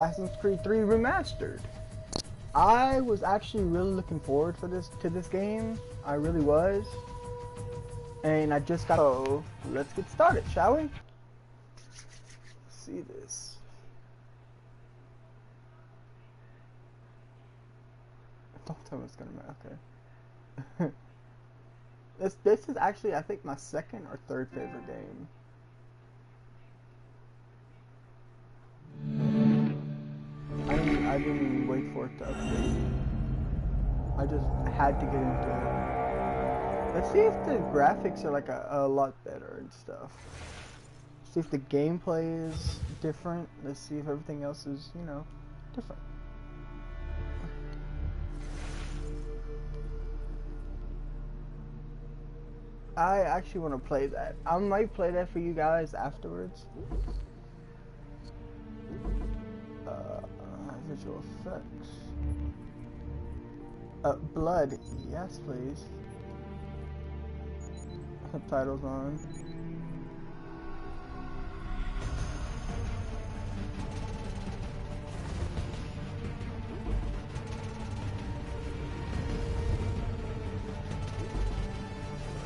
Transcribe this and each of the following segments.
Assassin's Creed 3 Remastered. I was actually really looking forward to this game. I really was. And I just got so let's get started, shall we? Let's see this. Don't tell me it's gonna matter. Okay. This is actually I think my second or third favorite game. I didn't wait for it to update. I just had to get into it. Let's see if the graphics are like a lot better and stuff. See if the gameplay is different. Let's see if everything else is, you know, different. I actually want to play that. I might play that for you guys afterwards. Visual effects. Blood. Yes, please. Subtitles on.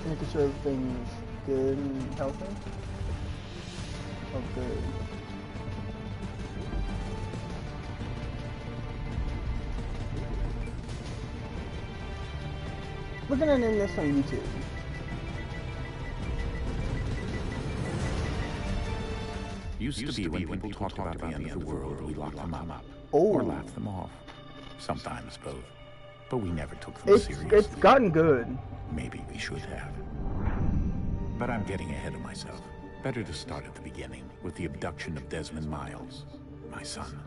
Making sure everything's good and healthy. Oh, good. We're gonna name this on YouTube. Used to be when people talked about the end of the world, we locked them up. Oh. Or laughed them off. Sometimes both. But we never took them seriously. It's gotten good. Maybe we should have. But I'm getting ahead of myself. Better to start at the beginning, with the abduction of Desmond Miles, my son.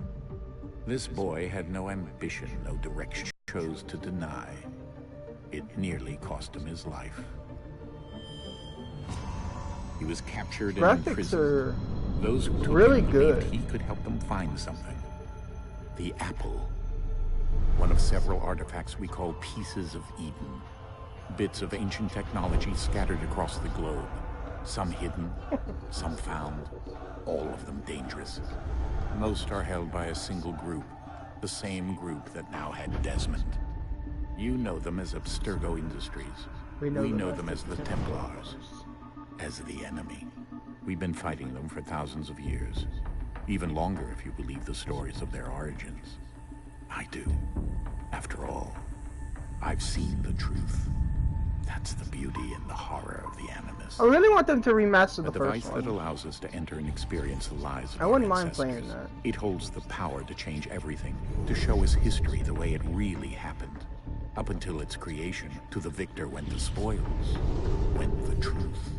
This boy had no ambition, no direction, chose to deny. It nearly cost him his life. He was captured and imprisoned. Those who took really him good. believed he could help them find something. The apple. One of several artifacts we call pieces of Eden. Bits of ancient technology scattered across the globe. Some hidden, some found, all of them dangerous. Most are held by a single group, the same group that now had Desmond. You know them as Abstergo Industries. We know them as the Templars, as the enemy. We've been fighting them for thousands of years, even longer if you believe the stories of their origins. I do. After all, I've seen the truth. That's the beauty and the horror of the Animus. I really want them to remaster the first one. A device that allows us to enter and experience the lives of I wouldn't mind playing that. It holds the power to change everything, to show us history the way it really happened. Up until its creation, to the victor went the spoils, went the truth.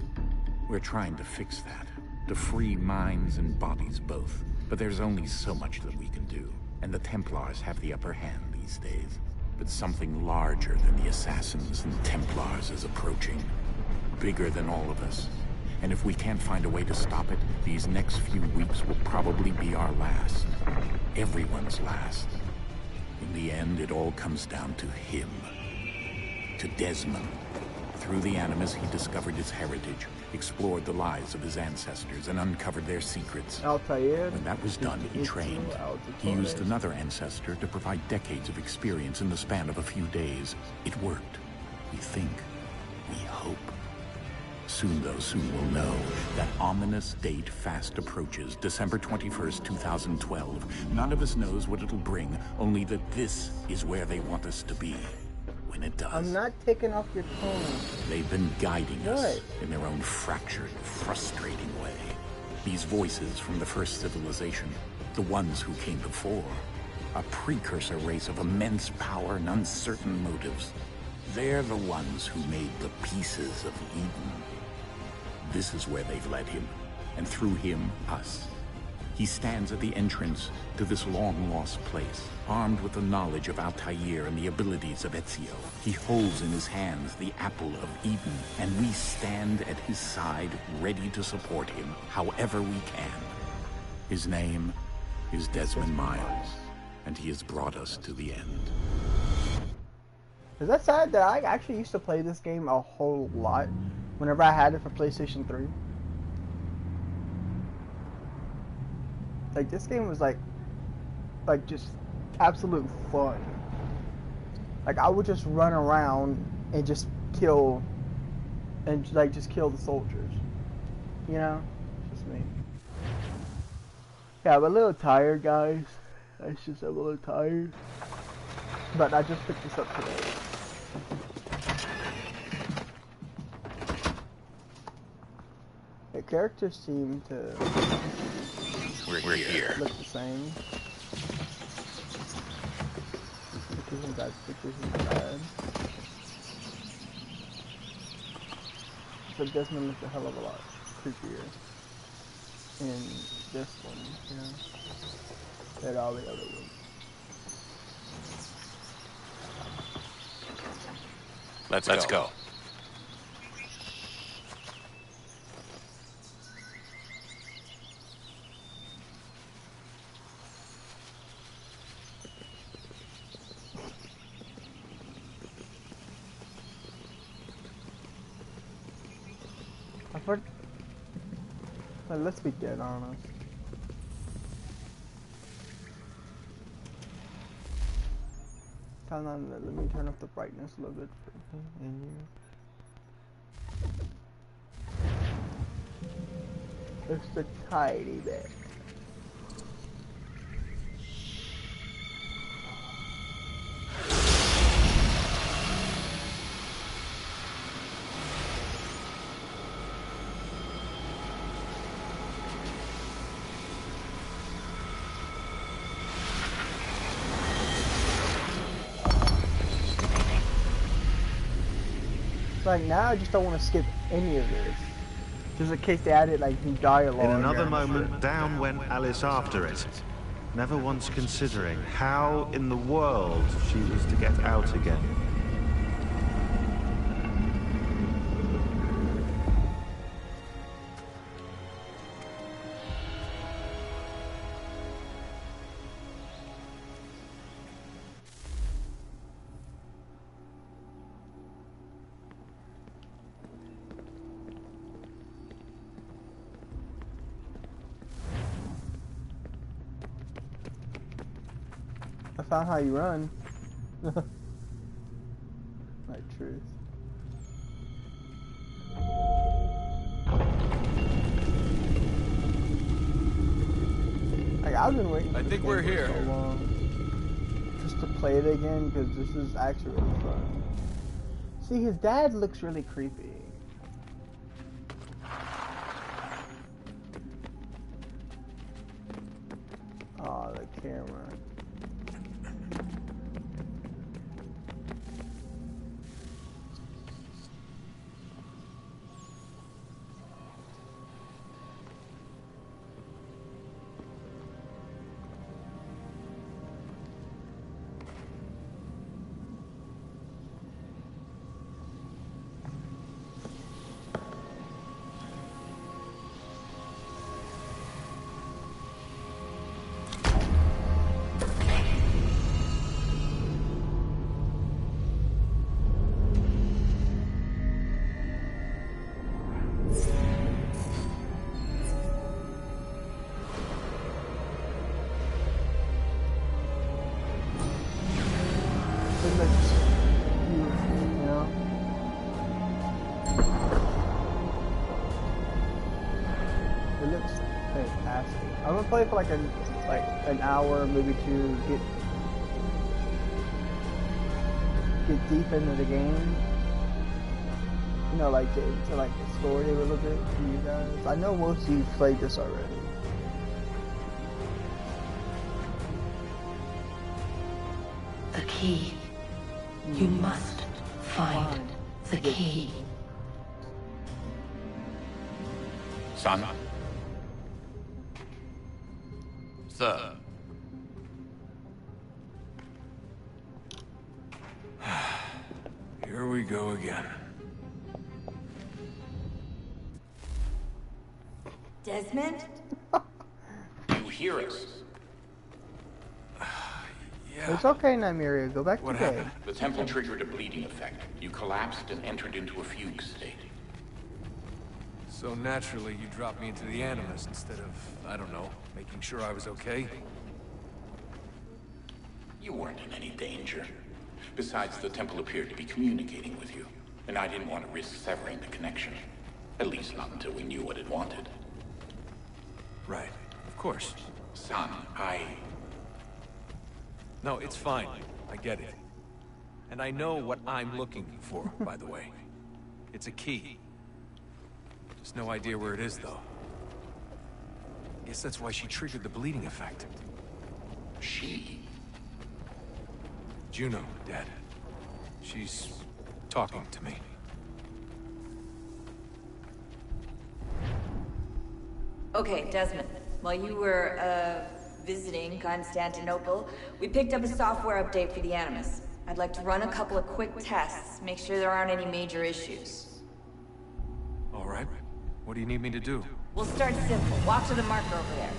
We're trying to fix that, to free minds and bodies both. But there's only so much that we can do, and the Templars have the upper hand these days. But something larger than the Assassins and Templars is approaching, bigger than all of us. And if we can't find a way to stop it, these next few weeks will probably be our last. Everyone's last. In the end, it all comes down to him. To Desmond. Through the Animus, he discovered his heritage, explored the lives of his ancestors, and uncovered their secrets. Altair. When that was done, he trained. He used another ancestor to provide decades of experience in the span of a few days. It worked. We think. We hope. Soon, though, soon we'll know. That ominous date fast approaches, December 21st, 2012. None of us knows what it'll bring, only that this is where they want us to be. When it does. I'm not taking off your tone. They've been guiding us in their own fractured, frustrating way. These voices from the first civilization, the ones who came before, a precursor race of immense power and uncertain motives. They're the ones who made the pieces of Eden. This is where they've led him, and through him, us. He stands at the entrance to this long-lost place, armed with the knowledge of Altair and the abilities of Ezio. He holds in his hands the apple of Eden, and we stand at his side, ready to support him however we can. His name is Desmond Miles, and he has brought us to the end. Is that sad that I actually used to play this game a whole lot whenever I had it for PlayStation 3? Like, this game was like like just absolute fun. Like I would just run around and just kill and like just kill the soldiers. You know? It's just me. Yeah, I'm a little tired, guys. It's just I'm a little tired. But I just picked this up today. The characters seem to We're here. look the same. Which isn't bad. But Desmond looks a hell of a lot creepier in this one, you know, than all the other ones. Let's go. I've heard. Well, let's be dead honest. Hold on, let me turn up the brightness a little bit in here. Just a tiny bit. Like now, I just don't want to skip any of this, just in case they added like new dialogue. In another moment, down went Alice after it, never once considering how in the world she was to get out again. I found how you run. My truth. Like I've been waiting. I think we're here. So long just to play it again because this is actually really fun. See, his dad looks really creepy. Oh, the camera. I'm gonna play for like an hour, maybe two, get deep into the game. You know, like get into like the story a little bit to you guys. I know most of you played this already. The key. You must find the key. Son? Sir. Here we go again. Desmond? You hear us? Yeah. It's okay, Nymeria. Go back to What bed. happened? The temple triggered a bleeding effect. You collapsed and entered into a fugue state. So naturally, you dropped me into the Animus instead of, I don't know, making sure I was okay? weren't in any danger. Besides, the temple appeared to be communicating with you, and I didn't want to risk severing the connection. At least not until we knew what it wanted. Right. Of course. Son, No, it's fine. I get it. And I know what I'm looking for, by the way. It's a key. Just no idea where it is, though. Guess that's why she triggered the bleeding effect. She? Juno, Dad. She's talking to me. Okay, Desmond. While you were, visiting Constantinople, we picked up a software update for the Animus. I'd like to run a couple of quick tests, make sure there aren't any major issues. All right. What do you need me to do? We'll start simple. Walk to the marker over there.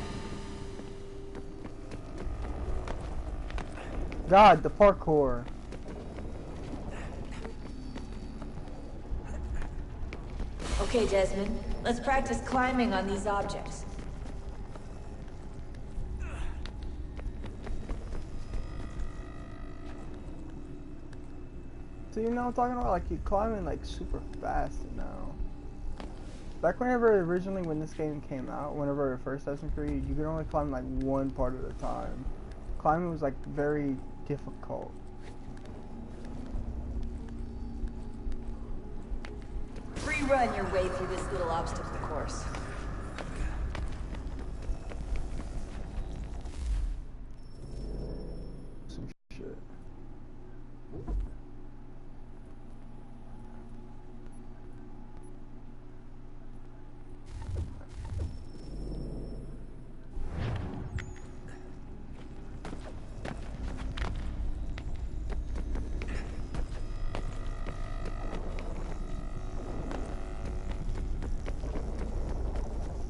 God, the parkour. Okay, Desmond. Let's practice climbing on these objects. So you know what I'm talking about? Like, you're climbing like super fast now. Back whenever originally when this game came out, whenever the first Assassin's Creed, you could only climb like one part at a time. Climbing was like very difficult. Free run your way through this little obstacle course. Some shit.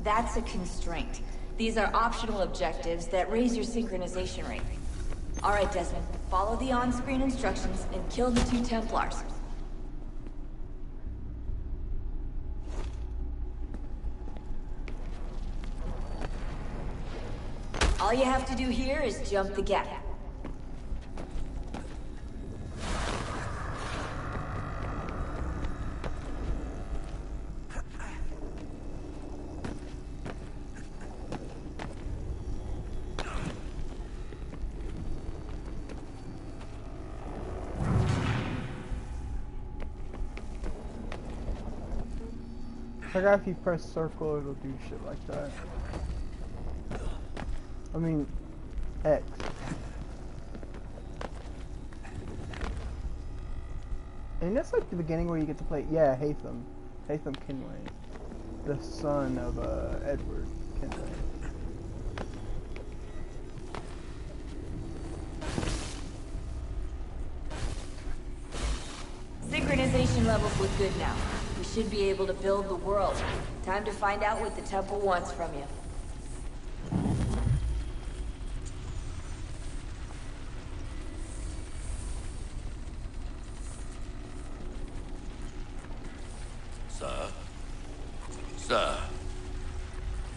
That's a constraint. These are optional objectives that raise your synchronization rate. Alright, Desmond. Follow the on-screen instructions and kill the 2 Templars. All you have to do here is jump the gap. I forgot if you press circle, it'll do shit like that. I mean, X. And that's like the beginning where you get to play, yeah, Hatham Kinway. The son of, Edward Kinway. Synchronization levels look good now. We should be able to build the world. Time to find out what the temple wants from you. Sir? Sir?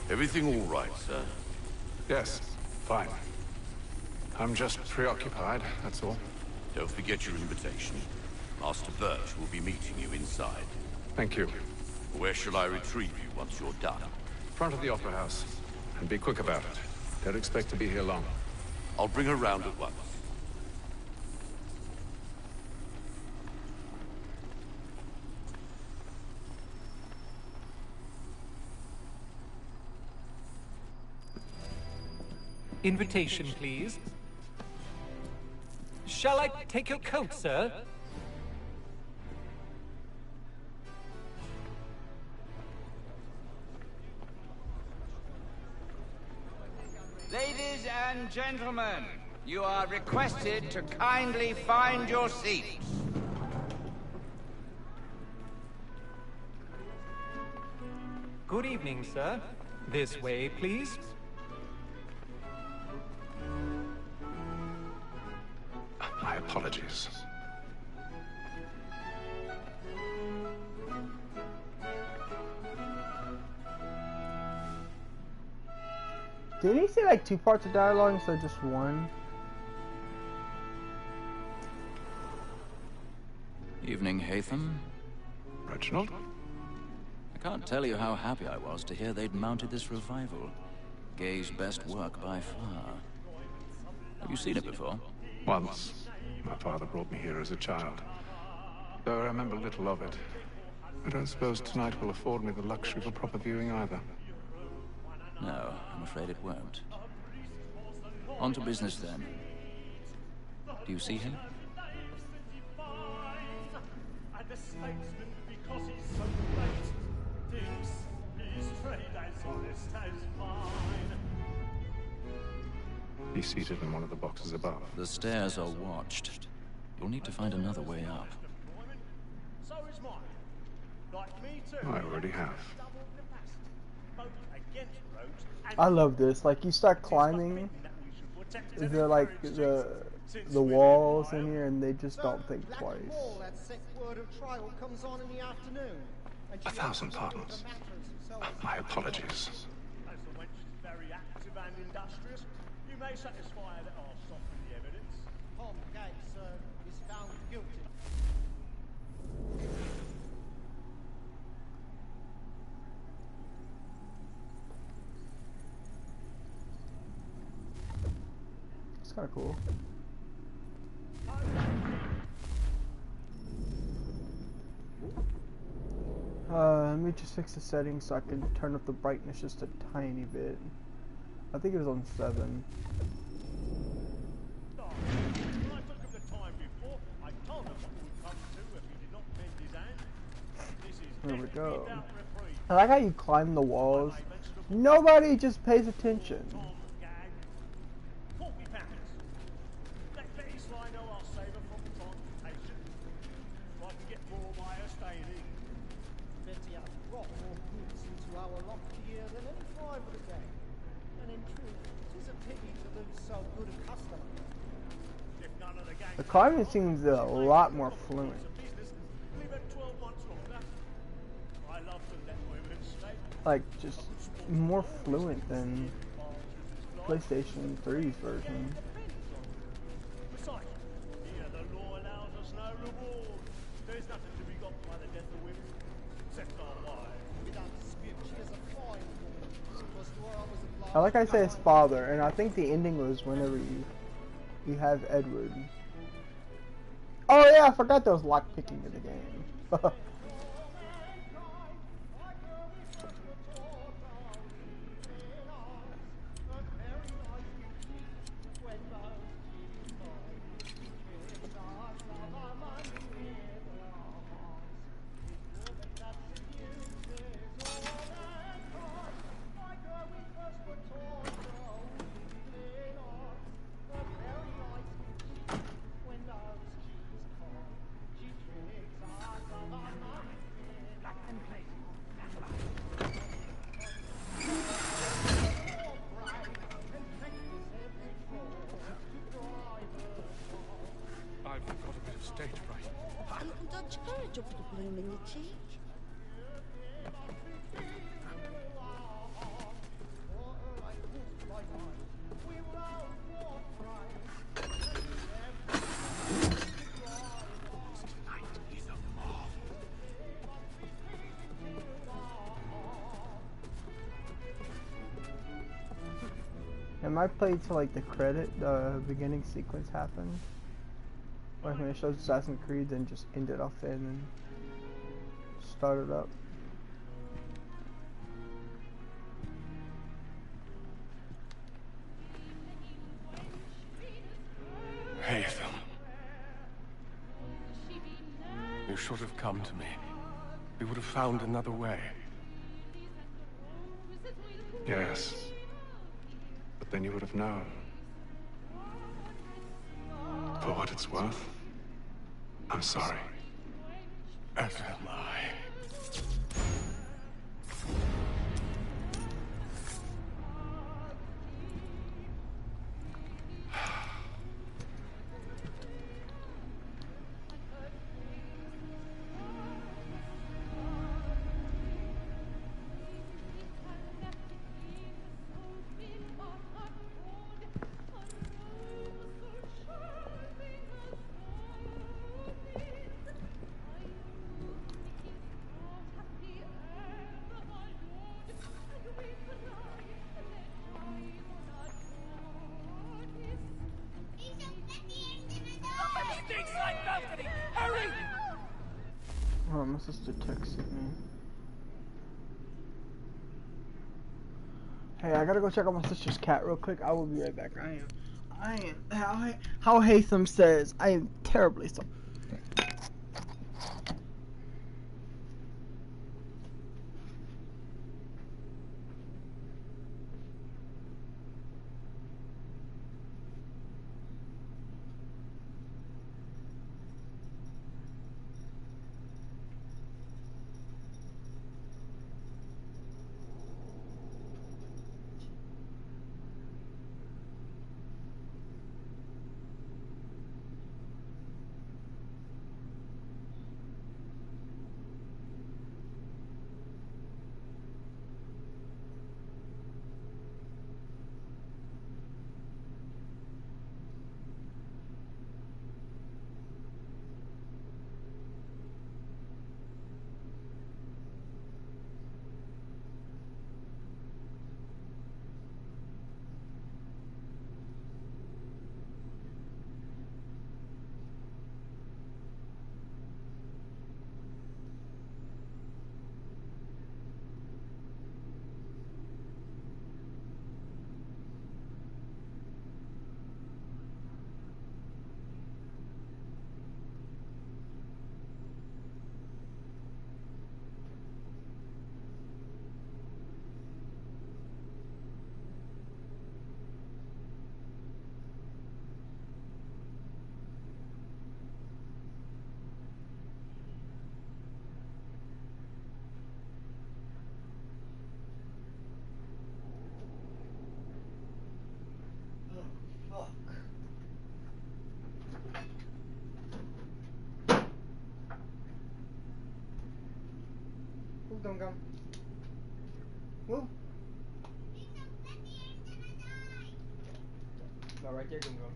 Everything all right, sir? Yes, fine. I'm just preoccupied, that's all. Don't forget your invitation. Master Birch will be meeting you inside. Thank you. Where shall I retrieve you once you're done? Front of the Opera House. And be quick about it. Don't expect to be here long. I'll bring her round at once. Invitation, please. Shall I take your coat, sir? Ladies and gentlemen, you are requested to kindly find your seats. Good evening, sir. This way, please. My apologies. Didn't he say like 2 parts of dialogue instead of just one? Evening, Hatham. Reginald? I can't tell you how happy I was to hear they'd mounted this revival. Gay's best work by far. Have you seen it before? Once. My father brought me here as a child. Though I remember little of it. I don't suppose tonight will afford me the luxury of a proper viewing either. No, I'm afraid it won't. On to business then. Do you see him? He's seated in one of the boxes above. The stairs are watched. You'll need to find another way up. I already have. I love this. Like, you start climbing, they're like the walls in here, and they just don't think twice. 1,000 pardons. My apologies. You may satisfy that I'll soften the evidence. Tom Gates is found guilty. It's kind of cool. Let me just fix the settings so I can turn up the brightness just a tiny bit. I think it was on 7. There we go. I like how you climb the walls. Nobody just pays attention. The climbing seems a lot more fluent. Like, just more fluent than PlayStation 3's version. I like I say his father, and I think the ending was whenever you have Edward. Oh yeah, I forgot there was lockpicking in the game. Am I played till like the beginning sequence happened? Like when it shows Assassin's Creed, then just end it off in and start it up. Hatham. You should have come to me. We would have found another way. Yes. But then you would have known. For what it's worth, I'm sorry. As am I. Oh, my sister texted me. Hey, I gotta go check out my sister's cat real quick. I will be right back. How Haytham says, I am terribly sorry. Move, Gum Gum. Move. No, right there, Gum Gum.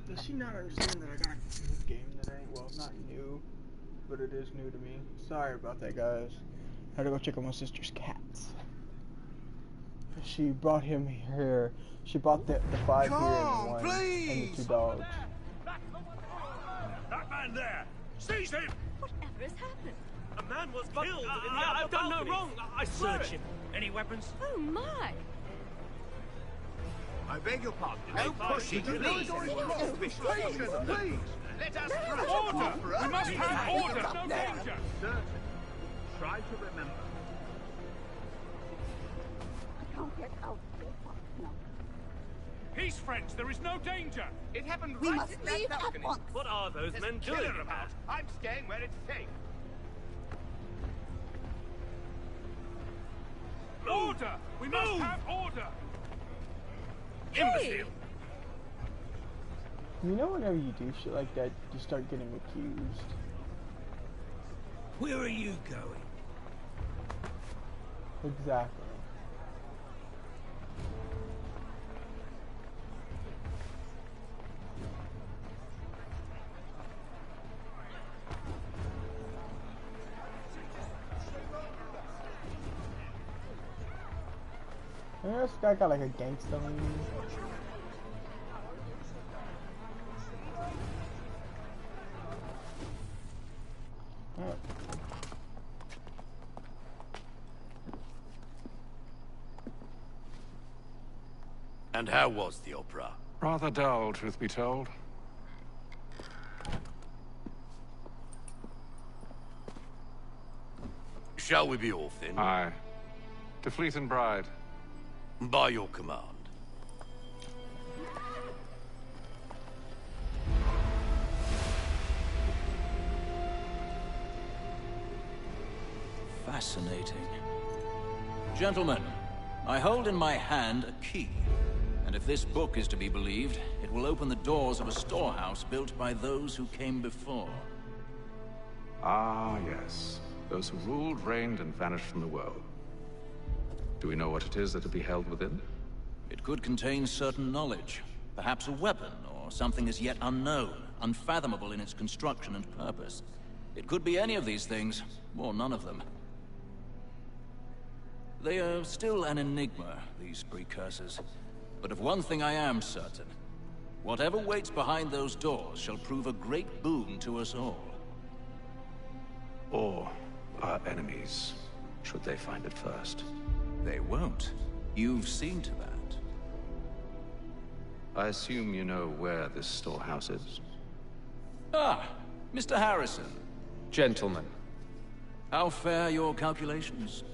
Does she not understand that I got a new game today? Well, it's not new, but it is new to me. Sorry about that, guys. I had to go check on my sister's cats. She brought him here. She brought the 5 here and the 1 and the 2 dogs. That man there! Seize him! Whatever has happened? A man was killed in the I've done no wrong. I swear Search him. Any weapons? Oh my! I beg your pardon. No pushing, please. Please! Let us Order! We must have order! No danger! Sir, try to remember. I can't get out here. No. Peace, friends! There is no danger! It happened We right must in that leave at balcony. once. What are those There's men a killer doing? about. I'm staying where it's safe. Order! We must have order! Hey! Imbecile! You know, whenever you do shit like that, you start getting accused. Where are you going? Exactly. You know, this guy got like a gangsta lean. And how was the opera? Rather dull, truth be told. Shall we be off then? Aye. To Fleet and Bride. By your command. Fascinating. Gentlemen, I hold in my hand a key. And if this book is to be believed, it will open the doors of a storehouse built by those who came before. Ah, yes. Those who ruled, reigned, and vanished from the world. Do we know what it is that will be held within? It could contain certain knowledge. Perhaps a weapon, or something as yet unknown, unfathomable in its construction and purpose. It could be any of these things, or none of them. They are still an enigma, these precursors. But of one thing I am certain. Whatever waits behind those doors shall prove a great boon to us all. Or our enemies, should they find it first. They won't. You've seen to that. I assume you know where this storehouse is? Ah, Mr. Harrison. Gentlemen, How fare your calculations?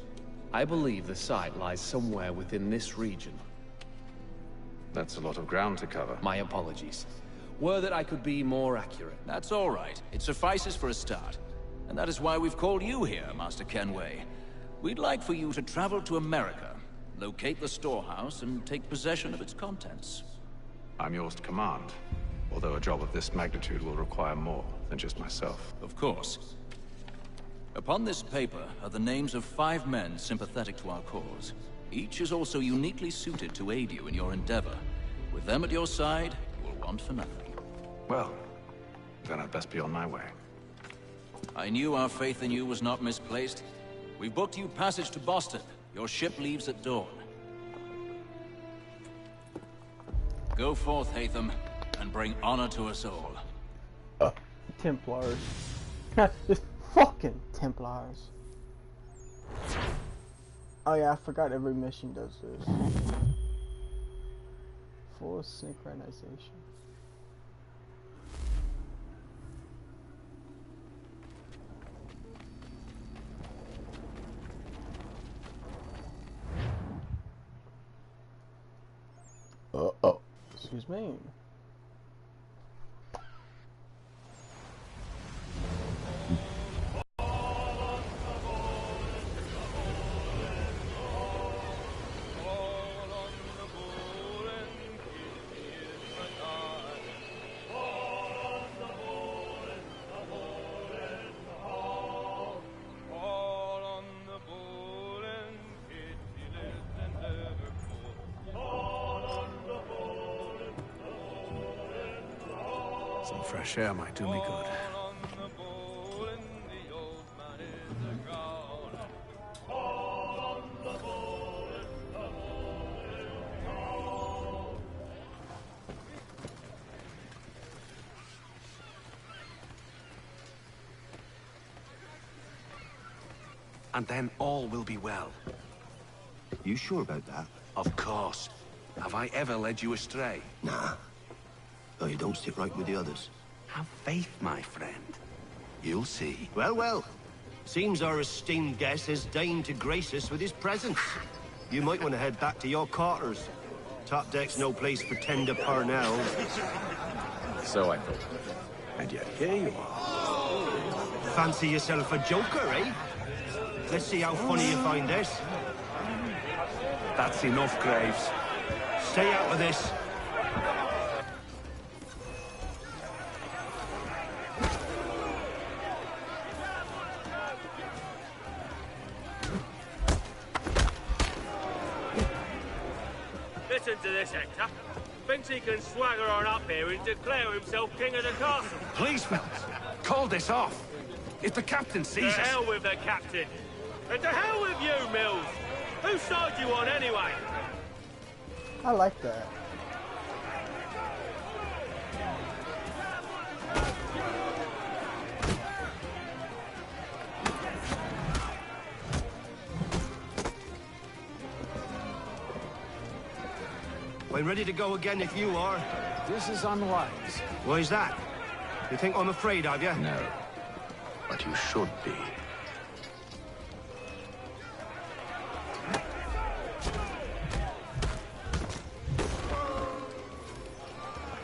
I believe the site lies somewhere within this region. That's a lot of ground to cover. My apologies. Were that I could be more accurate. That's all right. It suffices for a start. And that is why we've called you here, Master Kenway. We'd like for you to travel to America, locate the storehouse, and take possession of its contents. I'm yours to command, although a job of this magnitude will require more than just myself. Of course. Upon this paper are the names of 5 men sympathetic to our cause. Each is also uniquely suited to aid you in your endeavor. With them at your side, you will want for nothing. Well, then I'd best be on my way. I knew our faith in you was not misplaced. We've booked you passage to Boston. Your ship leaves at dawn. Go forth, Hatham, and bring honor to us all. Templars. This fucking Templars. Oh yeah, I forgot every mission does this. Full synchronization. Oh, excuse me. Some fresh air might do me good. And then all will be well. You sure about that? Of course. Have I ever led you astray? Nah. Oh, you don't stick right with the others. Have faith, my friend. You'll see. Well, well. Seems our esteemed guest has deigned to grace us with his presence. You might want to head back to your quarters. Top deck's no place for tender Parnell. So I thought. And yet here you are. Fancy yourself a joker, eh? Let's see how funny you find this. That's enough, Graves. Stay out of this. Listen to this, Hector. Thinks he can swagger on up here and declare himself king of the castle. Please, fellas, call this off. If the captain To sees us... hell with the captain. And to hell with you, Mills. Whose side you on, anyway? I like that. I'm ready to go again if you are. This is unwise. Why is that? You think I'm afraid of you? No. But you should be.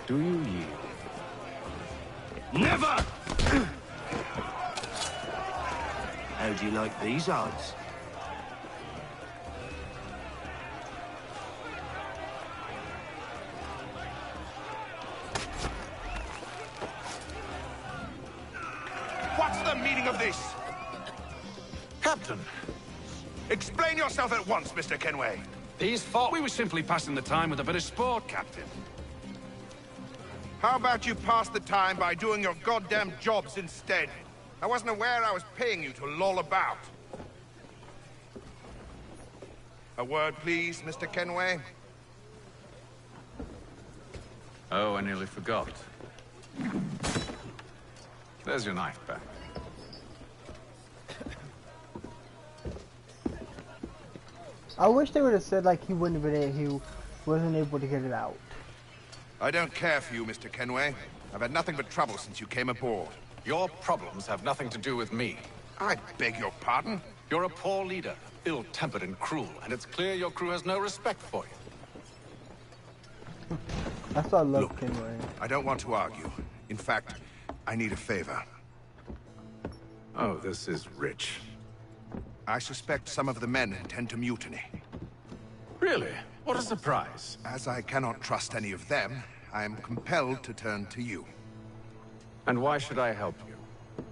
Do you yield? Never! How do you like these odds? What's the meaning of this? Captain, explain yourself at once, Mr. Kenway. These thought we were simply passing the time with a bit of sport, Captain. How about you pass the time by doing your goddamn jobs instead? I wasn't aware I was paying you to loll about. A word, please, Mr. Kenway? Oh, I nearly forgot. There's your knife back. I wish they would have said like he wouldn't have been he wasn't able to get it out. I don't care for you, Mr. Kenway. I've had nothing but trouble since you came aboard. Your problems have nothing to do with me. I beg your pardon? You're a poor leader, ill-tempered and cruel, and it's clear your crew has no respect for you. That's why I love Kenway. I don't want to argue. In fact, I need a favor. Oh, this is rich. I suspect some of the men intend to mutiny. Really? What a surprise. As I cannot trust any of them, I am compelled to turn to you. And why should I help you?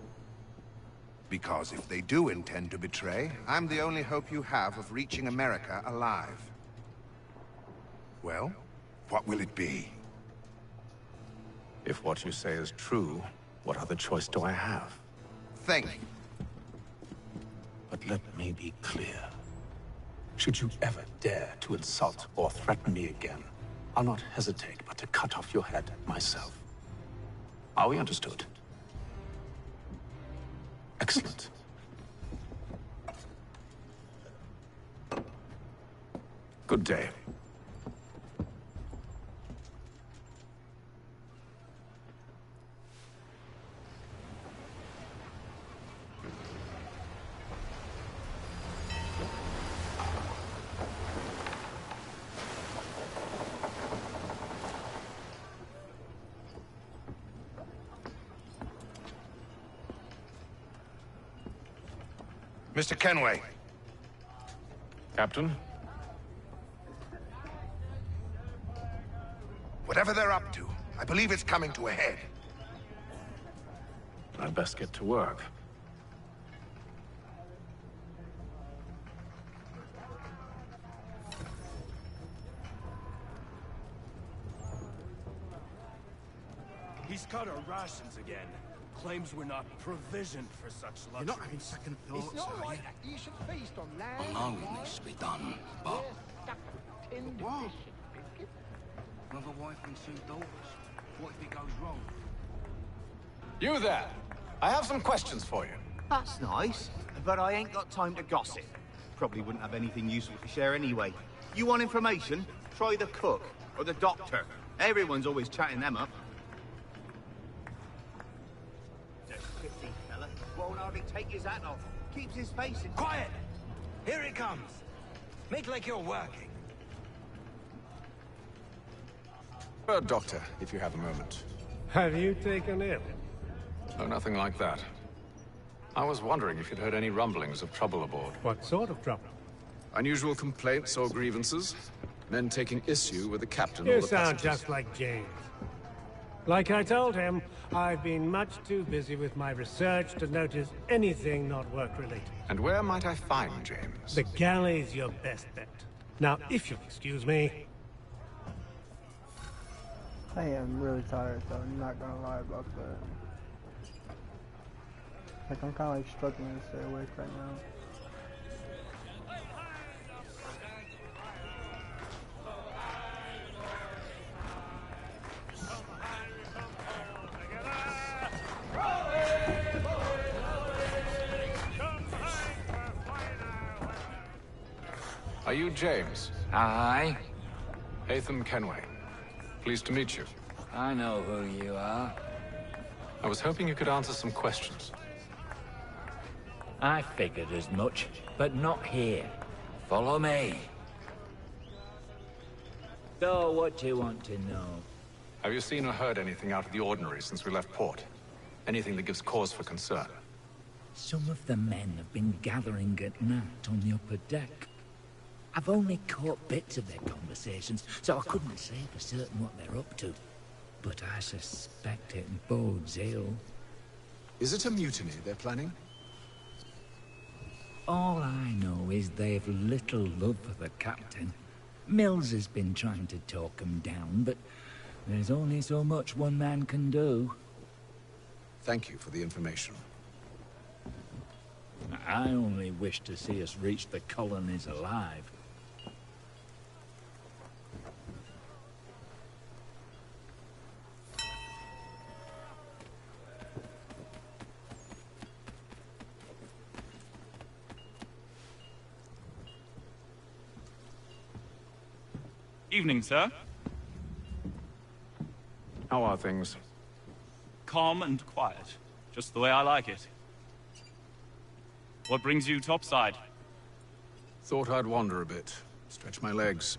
Because if they do intend to betray, I'm the only hope you have of reaching America alive. Well, what will it be? If what you say is true, what other choice do I have? Think. But let me be clear. Should you ever dare to insult or threaten me again, I'll not hesitate but to cut off your head myself. Are we understood? Excellent. Good day. Mr. Kenway. Captain? Whatever they're up to, I believe it's coming to a head. I'd best get to work. He's cut our rations again. Claims we're not provisioned for such luxury. You're not having second thoughts, It's not are like you? you should feast on land. I know what needs to be done, but... Tinned What? fish and biscuits. Another wife and two daughters. What if it goes wrong? You there! I have some questions for you. That's nice, but I ain't got time to gossip. Probably wouldn't have anything useful to share anyway. You want information? Try the cook or the doctor. Everyone's always chatting them up. The shifty fella won't hardly take his hat off. Keeps his face in... Quiet! Here it comes. Make like you're working. Doctor, if you have a moment. Have you taken ill? Oh, nothing like that. I was wondering if you'd heard any rumblings of trouble aboard. What sort of trouble? Unusual complaints or grievances? Men taking issue with the captain or You the sound passengers? just like James. Like I told him, I've been much too busy with my research to notice anything not work-related. And where might I find James? The galley's your best bet. Now, if you'll excuse me... I am really tired though, I'm not gonna lie about that. Like I'm kinda like struggling to stay awake right now. Are you James? Aye. Hatham Kenway. Pleased to meet you. I know who you are. I was hoping you could answer some questions. I figured as much, but not here. Follow me. So, what do you want to know? Have you seen or heard anything out of the ordinary since we left port? Anything that gives cause for concern? Some of the men have been gathering at night on the upper deck. I've only caught bits of their conversations, so I couldn't say for certain what they're up to. But I suspect it bodes ill. Is it a mutiny they're planning? All I know is they've little love for the captain. Mills has been trying to talk him down, but There's only so much one man can do. Thank you for the information. I only wish to see us reach the colonies alive. Evening, sir. How are things? Calm and quiet. Just the way I like it. What brings you topside? Thought I'd wander a bit. Stretch my legs.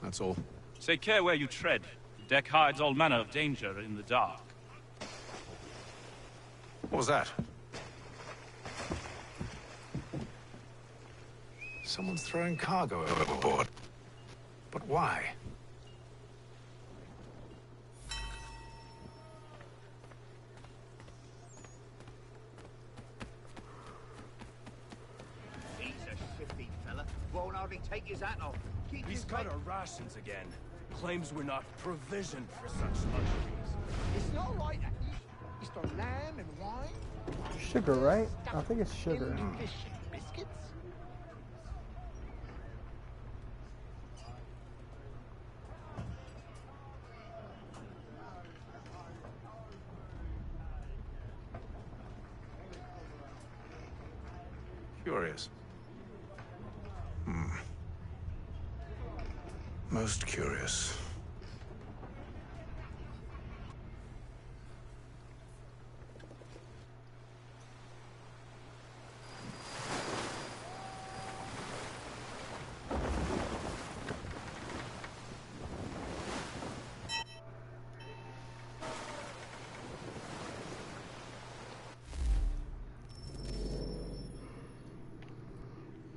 That's all. Take care where you tread. The deck hides all manner of danger in the dark. What was that? Someone's throwing cargo overboard. But why? He's a shifty fella. Won't hardly take his hat off. He's cut our rations again. Claims we're not provisioned for such luxuries. It's not right to eat Easter lamb and wine. Sugar, right? I think it's sugar. Fish and biscuits. Curious. Most curious.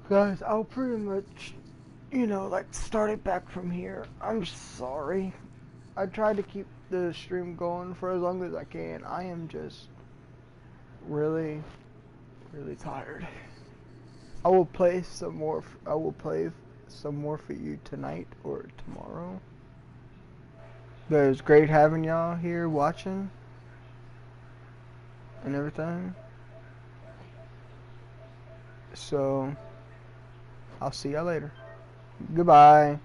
Guys, I'll pretty much, you know, like start it back from here. I'm sorry. I tried to keep the stream going for as long as I can. I am just really tired. I will play some more. I will play some more for you tonight or tomorrow. But it was great having y'all here watching and everything. So I'll see y'all later. Goodbye.